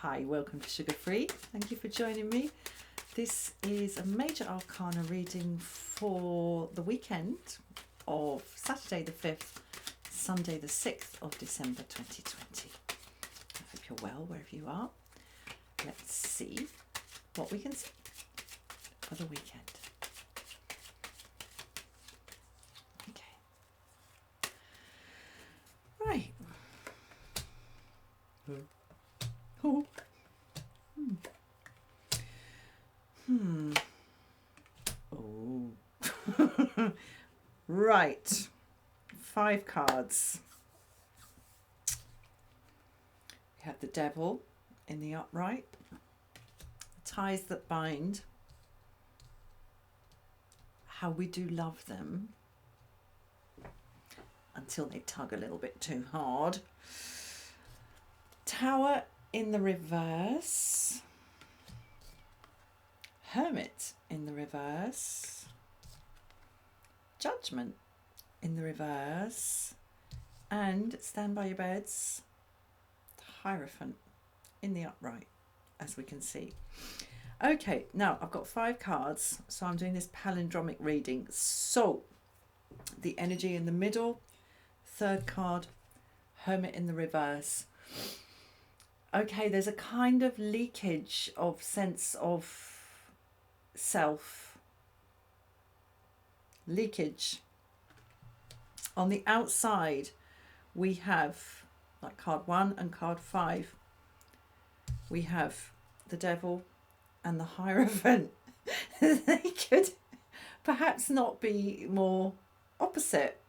Hi, welcome to Sugar Free. Thank you for joining me. This is a major arcana reading for the weekend of Saturday the 5th, Sunday the 6th of December 2020. I hope you're well wherever you are. Let's see what we can see for the weekend. Okay. Right. Oh. Oh. Right. 5 cards. We have the Devil in the upright. Ties that bind. How we do love them until they tug a little bit too hard. Tower in the reverse. Hermit in the reverse. Judgment in the reverse. And stand by your beds. Hierophant in the upright, as we can see. Okay, now I've got 5 cards, so I'm doing this palindromic reading. So the energy in the middle, 3rd card, Hermit in the reverse. Okay, there's a kind of leakage of sense of self. Leakage. On the outside, we have, like card 1 and card 5, we have the Devil and the Hierophant. They could perhaps not be more opposite.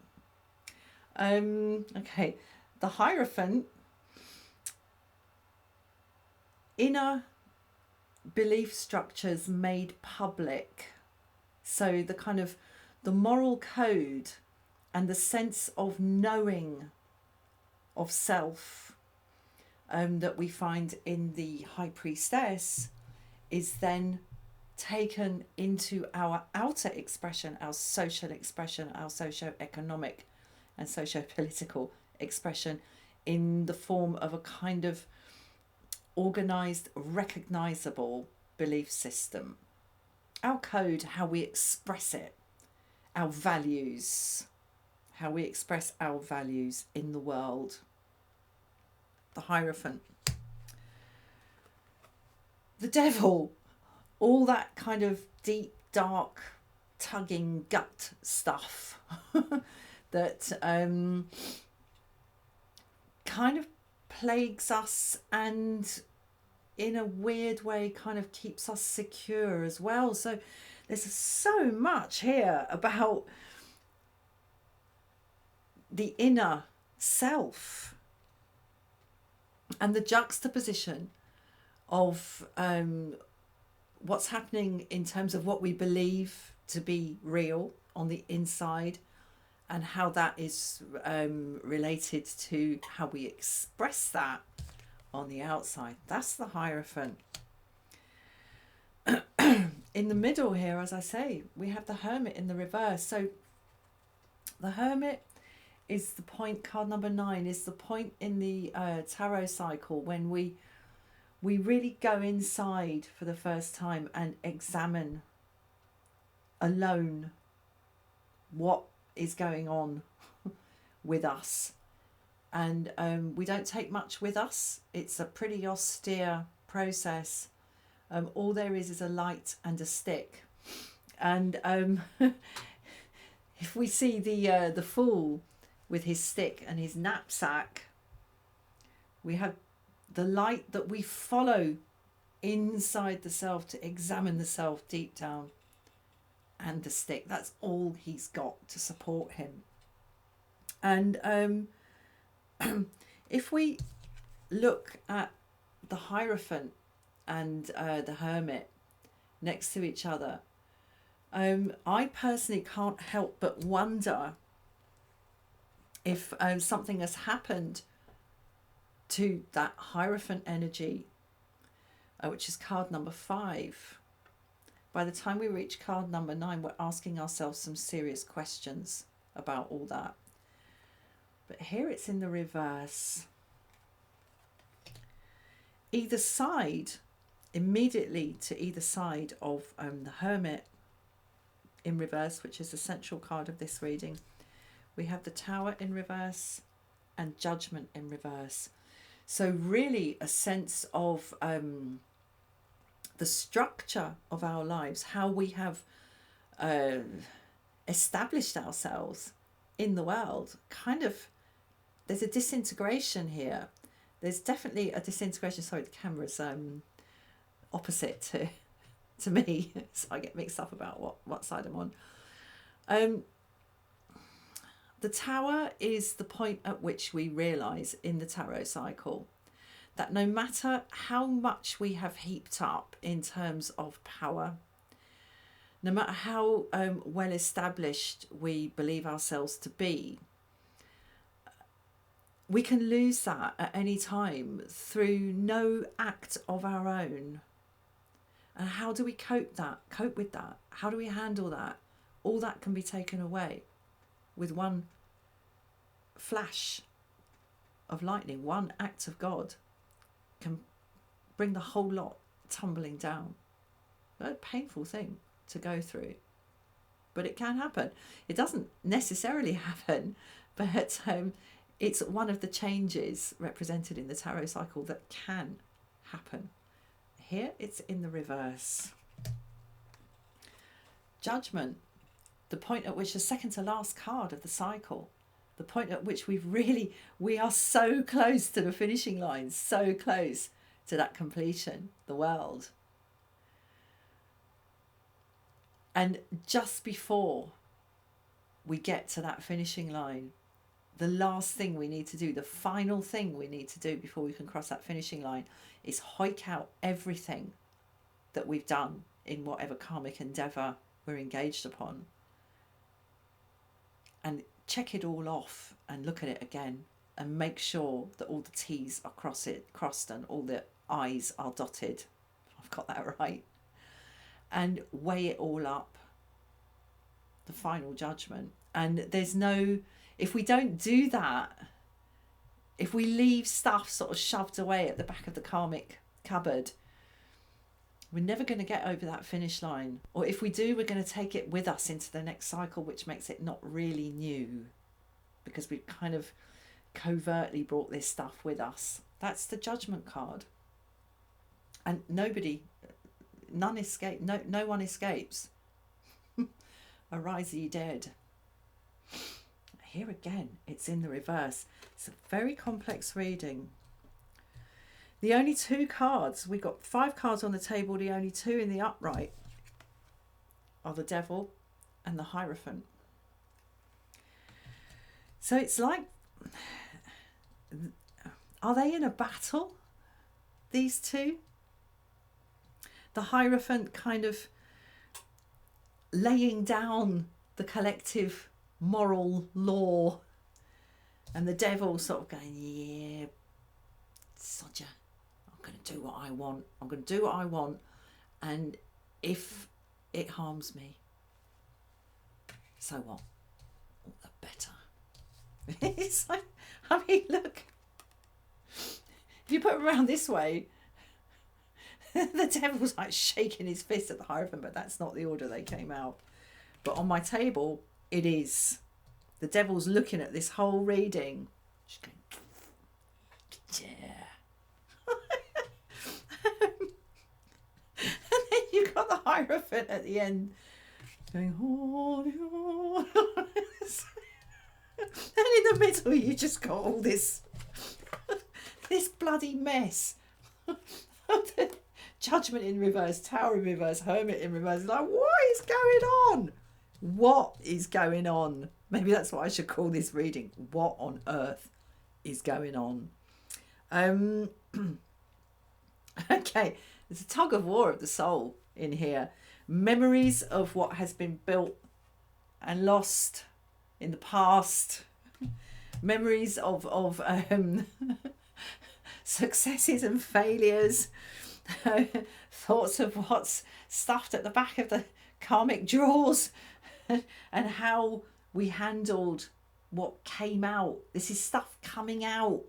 Okay, the Hierophant, inner belief structures made public. So the kind of the moral code and the sense of knowing of self that we find in the High Priestess is then taken into our outer expression, our social expression, our socio-economic and socio-political expression in the form of a kind of organised, recognisable belief system. Our code, how we express it, our values, how we express our values in the world. The Hierophant. The Devil, all that kind of deep, dark, tugging gut stuff that kind of plagues us and in a weird way kind of keeps us secure as well. So there's so much here about the inner self and the juxtaposition of what's happening in terms of what we believe to be real on the inside and how that is related to how we express that on the outside. That's the Hierophant. In the middle here, as I say, we have the Hermit in the reverse. So the Hermit is the point, card number 9, is the point in the tarot cycle when we really go inside for the first time and examine alone what is going on with us. And we don't take much with us. It's a pretty austere process. All there is a light and a stick. And if we see the Fool with his stick and his knapsack, we have the light that we follow inside the self to examine the self deep down, and the stick. That's all he's got to support him. And if we look at the Hierophant and the Hermit next to each other, I personally can't help but wonder if something has happened to that Hierophant energy, which is card number 5. By the time we reach card number 9, we're asking ourselves some serious questions about all that. But here it's in the reverse. either side, immediately to either side of the Hermit in reverse, which is the central card of this reading, we have the Tower in reverse and Judgment in reverse. So really a sense of the structure of our lives, how we have established ourselves in the world. Kind of, there's a disintegration here. There's definitely a disintegration. Sorry, the camera's opposite to me, so I get mixed up about what side I'm on. The Tower is the point at which we realise in the tarot cycle that no matter how much we have heaped up in terms of power, no matter how well established we believe ourselves to be, we can lose that at any time through no act of our own. And how do we cope with that? How do we handle that? All that can be taken away with one flash of lightning. One act of God can bring the whole lot tumbling down. A painful thing to go through, but it can happen. It doesn't necessarily happen, but it's one of the changes represented in the tarot cycle that can happen. Here it's in the reverse. Judgment, the point at which, the second to last card of the cycle, the point at which we are so close to the finishing line, so close to that completion, the world. And just before we get to that finishing line, the last thing we need to do, the final thing we need to do before we can cross that finishing line, is hike out everything that we've done in whatever karmic endeavour we're engaged upon, and check it all off and look at it again and make sure that all the T's are crossed and all the I's are dotted. I've got that right. And weigh it all up, the final judgment. And there's no, if we don't do that, if we leave stuff sort of shoved away at the back of the karmic cupboard, we're never going to get over that finish line. Or if we do, we're going to take it with us into the next cycle, which makes it not really new, because we've kind of covertly brought this stuff with us. That's the Judgment card. And no one escapes. Arise, ye dead. Here again, it's in the reverse. It's a very complex reading. The only two cards, we've got 5 cards on the table, the only 2 in the upright are the Devil and the Hierophant. So it's like, are they in a battle, these two? The Hierophant kind of laying down the collective moral law, and the Devil sort of going, yeah, sodger, I'm going to do what I want. I'm going to do what I want, and if it harms me, so what? All the better. It's like, I mean, look, if you put it around this way, the Devil's like shaking his fist at the Hierophant, but that's not the order they came out. But on my table, it is. The Devil's looking at this whole reading. She's going, yeah. And then you've got the Hierophant at the end going, oh, and in the middle you just got all this bloody mess. Judgment in reverse, Tower in reverse, Hermit in reverse. It's like, what is going on? What is going on? Maybe that's what I should call this reading. What on earth is going on? Okay, there's a tug of war of the soul in here. Memories of what has been built and lost in the past. Memories of successes and failures. Thoughts of what's stuffed at the back of the karmic drawers, and how we handled what came out. This is stuff coming out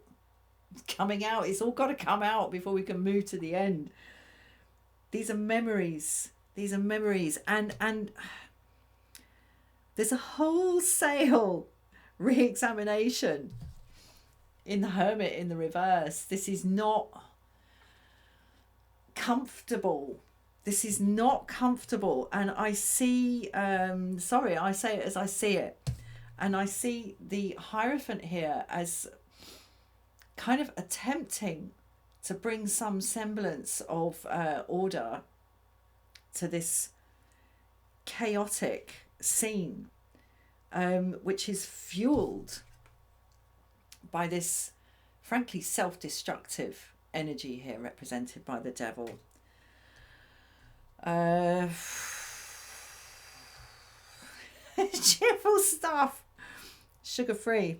coming out. It's all got to come out before we can move to the end. These are memories. These are memories. And there's a wholesale re-examination in the Hermit in the reverse. This is not comfortable. This is not comfortable. And I see, sorry, I say it as I see it. And I see the Hierophant here as kind of attempting to bring some semblance of order to this chaotic scene, which is fueled by this frankly self-destructive energy here represented by the Devil. Cheerful stuff. Sugar-free.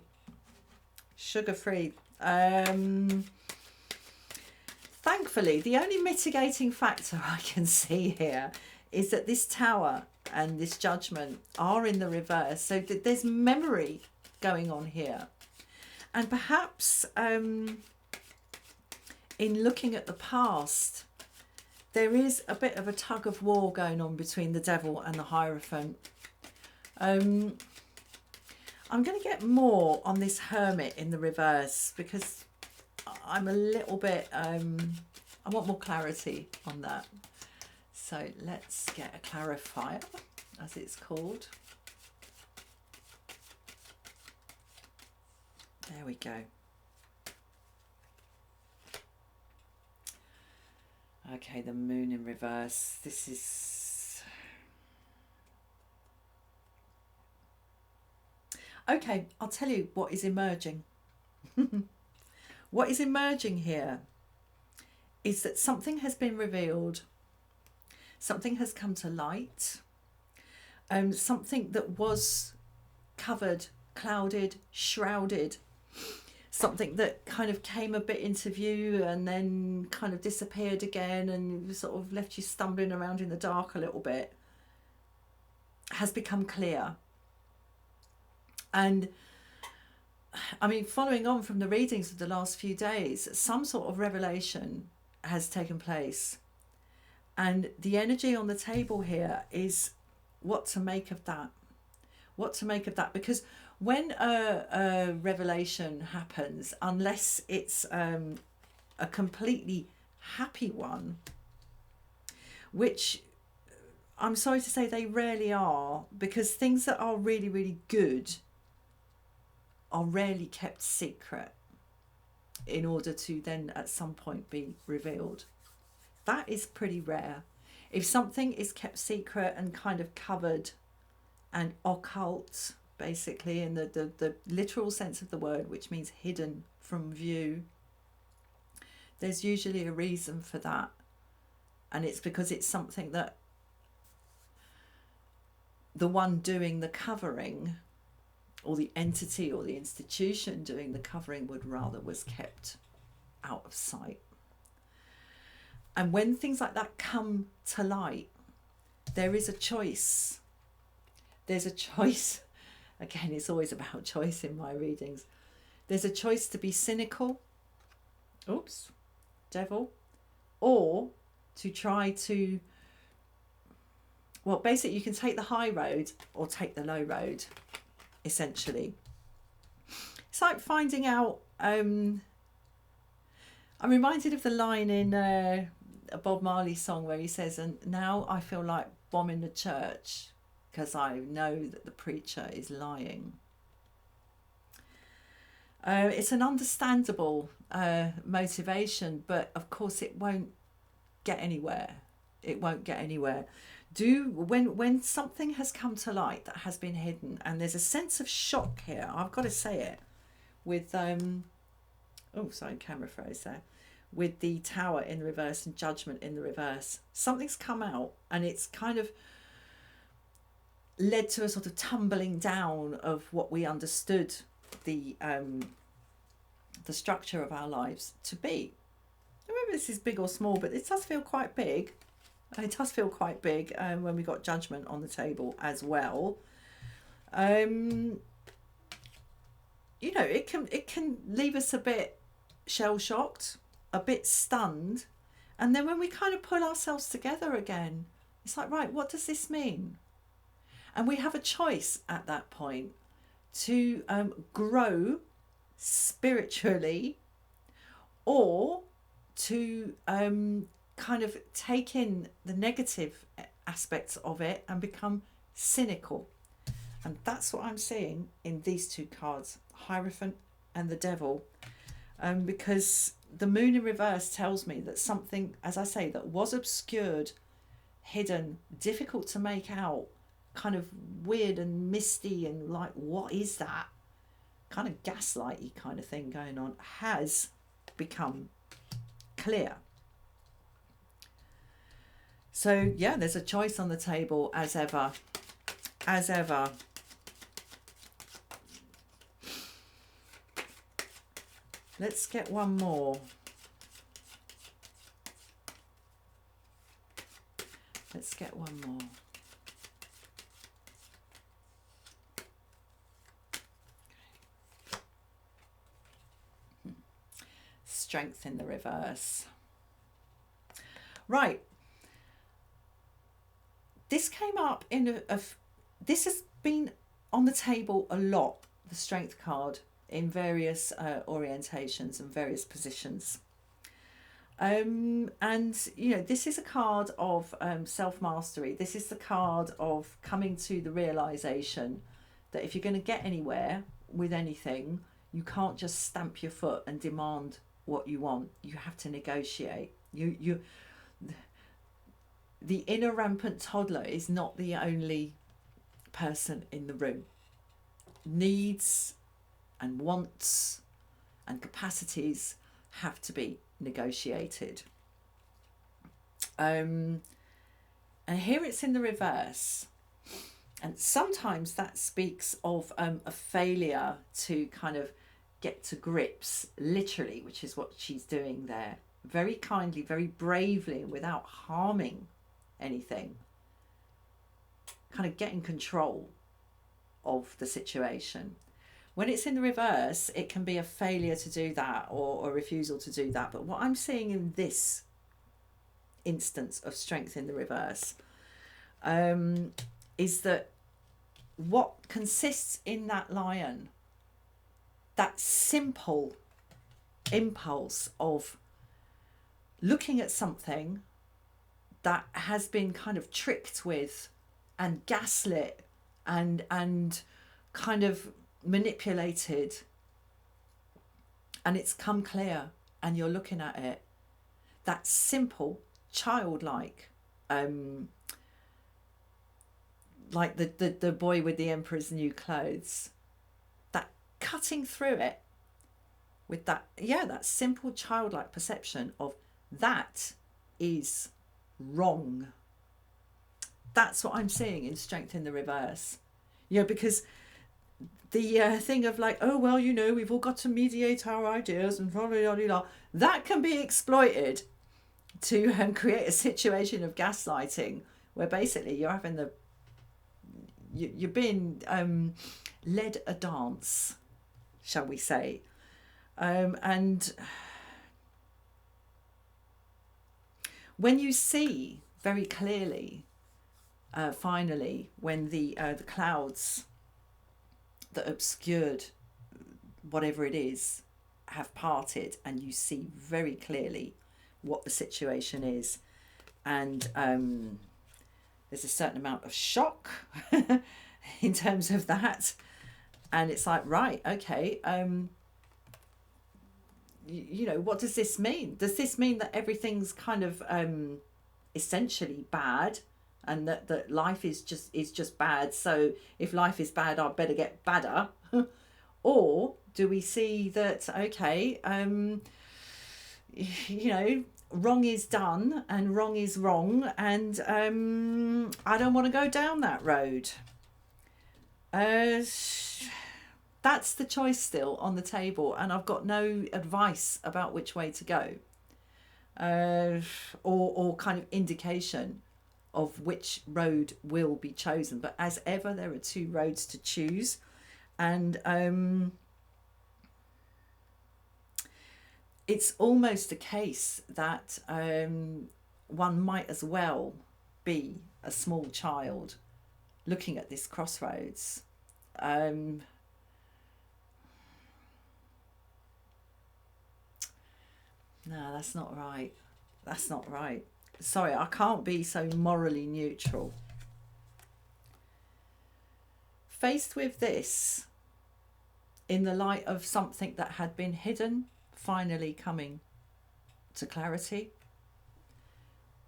Thankfully, the only mitigating factor I can see here is that this Tower and this Judgment are in the reverse, so that there's memory going on here. And perhaps in looking at the past, there is a bit of a tug of war going on between the Devil and the Hierophant. I'm going to get more on this Hermit in the reverse because I'm a little bit, I want more clarity on that. So let's get a clarifier, as it's called. There we go. Okay, the Moon in reverse. This is... Okay, I'll tell you what is emerging. What is emerging here is that something has been revealed. Something has come to light. Something that was covered, clouded, shrouded. Something that kind of came a bit into view and then kind of disappeared again and sort of left you stumbling around in the dark a little bit, has become clear. And I mean, following on from the readings of the last few days, some sort of revelation has taken place. And the energy on the table here is what to make of that. What to make of that. Because when a revelation happens, unless it's a completely happy one, which I'm sorry to say they rarely are, because things that are really, really good are rarely kept secret in order to then at some point be revealed. That is pretty rare. If something is kept secret and kind of covered and occult, basically in the literal sense of the word, which means hidden from view, there's usually a reason for that. And it's because it's something that the one doing the covering, or the entity or the institution doing the covering, would rather was kept out of sight. And when things like that come to light, there is a choice. There's a choice. Again, it's always about choice in my readings. There's a choice to be cynical, oops, Devil, or to try to, well, basically you can take the high road or take the low road, essentially. It's like finding out, I'm reminded of the line in a Bob Marley song where he says, and now I feel like bombing the church because I know that the preacher is lying. It's an understandable motivation, but of course it won't get anywhere. It won't get anywhere. When something has come to light that has been hidden, and there's a sense of shock here, I've got to say it, with oh sorry, camera froze there, with the Tower in the reverse and Judgment in the reverse. Something's come out and it's kind of led to a sort of tumbling down of what we understood the structure of our lives to be. Remember, this is big or small, but it does feel quite big. It does feel quite big when we got Judgment on the table as well. You know, it can leave us a bit shell shocked, a bit stunned, and then when we kind of pull ourselves together again, it's like, right, what does this mean? And we have a choice at that point to grow spiritually, or to kind of take in the negative aspects of it and become cynical. And that's what I'm seeing in these two cards, Hierophant and the Devil, because the Moon in reverse tells me that something, as I say, that was obscured, hidden, difficult to make out, kind of weird and misty and like, what is that? Kind of gaslighty kind of thing going on, has become clear. So yeah, there's a choice on the table as ever. As ever. Let's get one more. Let's get one more. Strength in the reverse. Right. This came up in this has been on the table a lot, the Strength card, in various orientations and various positions. And you know, this is a card of self-mastery. This is the card of coming to the realization that if you're going to get anywhere with anything, you can't just stamp your foot and demand what you want. You have to negotiate. The inner rampant toddler is not the only person in the room. Needs and wants and capacities have to be negotiated. And here it's in the reverse. And sometimes that speaks of a failure to kind of get to grips, literally, which is what she's doing there. Very kindly, very bravely, and without harming anything. Kind of getting control of the situation. When it's in the reverse, it can be a failure to do that, or a refusal to do that. But what I'm seeing in this instance of strength in the reverse is that what consists in that lion, that simple impulse of looking at something that has been kind of tricked with and gaslit and kind of manipulated, and it's come clear and you're looking at it, that simple childlike like the boy with the emperor's new clothes, that cutting through it with that simple childlike perception of that is wrong. That's what I'm seeing in strength in the reverse. You know, because the thing of like, oh, well, you know, we've all got to mediate our ideas and blah, blah, blah, blah, that can be exploited to create a situation of gaslighting where basically you're having you're being led a dance, shall we say. And when you see very clearly, finally, when the clouds that obscured whatever it is have parted, and you see very clearly what the situation is, and there's a certain amount of shock in terms of that, and it's like, right, okay, you know, what does this mean? Does this mean that everything's kind of essentially bad, and that life is just bad, so if life is bad, I'd better get badder? Or do we see that, okay, you know, wrong is done and wrong is wrong, and I don't want to go down that road? That's the choice still on the table, and I've got no advice about which way to go, or kind of indication of which road will be chosen. But as ever, there are two roads to choose, and it's almost a case that one might as well be a small child looking at this crossroads. No, that's not right. That's not right. Sorry, I can't be so morally neutral. Faced with this, in the light of something that had been hidden finally coming to clarity,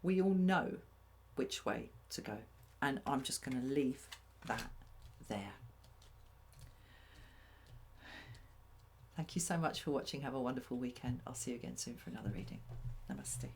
we all know which way to go. And I'm just going to leave that there. Thank you so much for watching. Have a wonderful weekend. I'll see you again soon for another reading. Namaste.